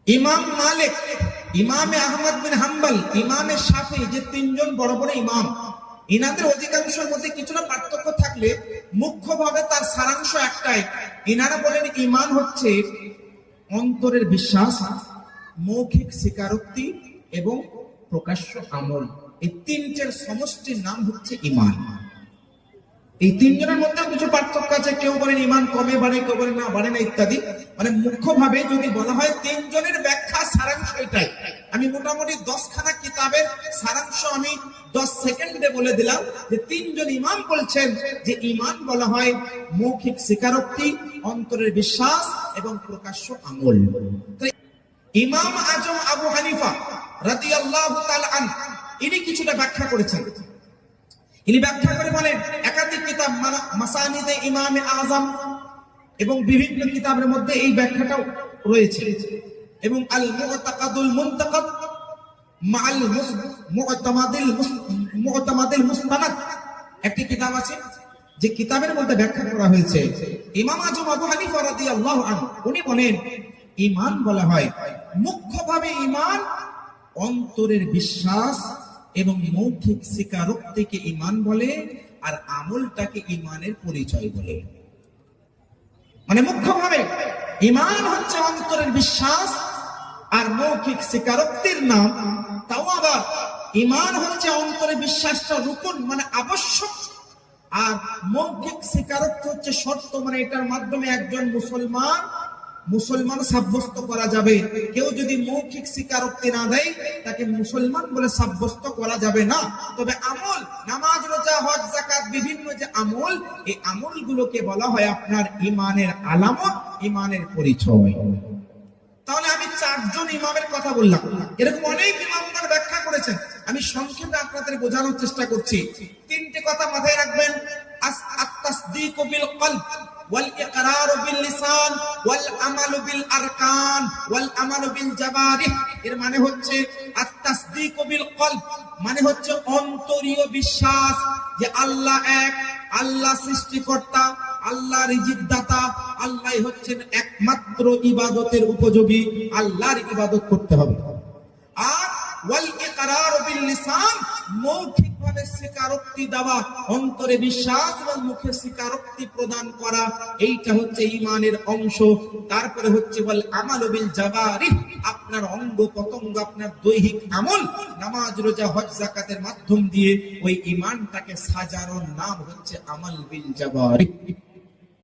ইমাম মালিক, ইমামে আহমদ বিন হাম্বল, ইমামে শাফি, যে তিনজন বড় বড় ইমাম, ইনাদের অধিকাংশের মধ্যে কিছুটা পার্থক্য থাকলে মুখ্যভাবে তার সারাংশ একটাই। ইনারা বলেন ঈমান হচ্ছে অন্তরের বিশ্বাস, মৌখিক স্বীকারোক্তি এবং প্রকাশ্য আমল। এই তিনটের সমষ্টির নাম হচ্ছে ঈমান। এই তিনজনের মধ্যে কিছু পার্থক্য আছে, কেউ বলেন ঈমান কমে বাড়ে, কেউ বলেন না বাড়ে না ইত্যাদি। মানে মুখ্যভাবে যদি বলা হয় তিনজনের ব্যাখ্যা সারাংশ এটাই। আমি মোটামুটি 10খানা কিতাবের সারাংশ আমি 10 সেকেন্ডে বলে দিলাম যে তিনজন ইমাম বলছেন যে ঈমান বলা হয় মৌখিক স্বীকারোক্তি, অন্তরের বিশ্বাস এবং প্রকাশ্য আমল। ইমাম আজম আবু হানিফা রাদিয়াল্লাহু তাআলা আনহু ইনি কিছুটা ব্যাখ্যা করেছেন। ইনি ব্যাখ্যা করে বলেন, একাধিক কিতাব মাসানিদে ইমামে আজম এবং বিভিন্ন কিতাবের মধ্যে এই ব্যাখ্যাটাও রয়েছে। এবং আল মুতাকাদুল মুনতাকাদ মাআল মুতামাদিল মুস্তানাদ একটি কিতাব আছে, যে কিতাবের মধ্যে ব্যাখ্যা করা হয়েছে। ইমাম আজম আবু হানিফা রাদিয়াল্লাহু আনহু উনি বলেন ঈমান বলা হয় মুখ্যভাবে ঈমান অন্তরের বিশ্বাস এবং মৌখিক স্বীকারোক্তিকে ঈমান বলে, আর আমলটাকে ঈমানের পরিচয় বলে। মানে মুখ্যভাবে ঈমান হচ্ছে অন্তরের বিশ্বাস আর মৌখিক স্বীকারোক্তির নাম। তাও আবার ঈমান হচ্ছে অন্তরের বিশ্বাসটা রুকন মানে আবশ্যক, আর মৌখিক স্বীকারোক্তি হচ্ছে শর্ত, মানে এটার মাধ্যমে একজন মুসলমান সাব্যস্ত করা যাবে। কেউ যদি মৌখিক স্বীকারোক্তি না দেয় তাকে মুসলমান বলে সাব্যস্ত করা যাবে না। তবে আমল, নামাজ, রোজা, হজ, যাকাত, বিভিন্ন যে আমল, এই আমলগুলোকে বলা হয় আপনার ঈমানের আলামত, ঈমানের পরিচয়। তাহলে আমি 4 জন ইমামের কথা বললাম, এরকম অনেক ইমামগণ ব্যাখ্যা করেছেন। আমি সংক্ষেপে আপনাদের বোঝানোর চেষ্টা করছি। 3টে কথা মাথায় রাখবেন। আত-তাসদীকু বিল কলব ওয়াল ইকরারু বিল লিসান ওয়াল আমালু বিল আরকান ওয়াল আমালু বিল জাওয়ারিহ। এর মানে হচ্ছে আত-তাসদীকু বিল কলব মানে হচ্ছে অন্তরীয় বিশ্বাস যে আল্লাহ এক, আল্লাহ সৃষ্টিকর্তা, আল্লাহ রিজিক দাতা, আল্লাহ হচ্ছেন একমাত্র ইবাদতের উপযোগী, আল্লাহর ইবাদত করতে হবে। আর ওয়াল ইকরারু বিল লিসান মৌখিকভাবে স্বীকারোক্তি দেওয়া, অন্তরে বিশ্বাস এবং মুখে স্বীকারোক্তি প্রদান করা, এইটা হচ্ছে ঈমানের অংশ। তারপরে হচ্ছে ওয়াল আমালু বিল জাওয়ারিহ, আপনার অঙ্গ প্রত্যঙ্গ, আপনার দৈহিক আমল, নামাজ, রোজা, হজ, যাকাতের মাধ্যম দিয়ে ওই ঈমানটাকে সাজানোর নাম হচ্ছে আমাল বিল জাওয়ারিহ।